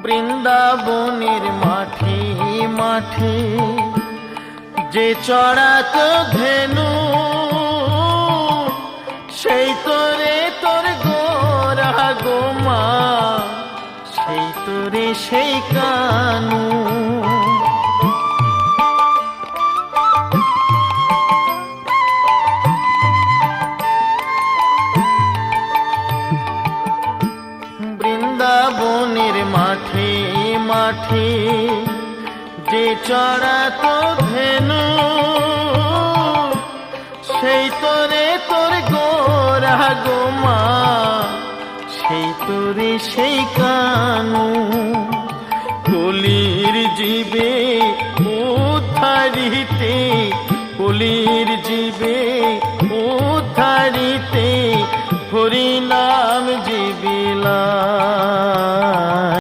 বৃন্দাবনের মাঠে মাঠে যে চড়াত ধেনু, সেই তোরে তোর গোরা গোমা, সেই তোরে সেই কানু। বৃন্দাবনের মাঠে মাঠে যে চড়াত ধেনু, সেই তোরে তোর গোরা গোমা, সেই তোরে সেই কানু। কলির জীবে উদ্ধারিতে, কলির জীবে উদ্ধারিতে হরিনা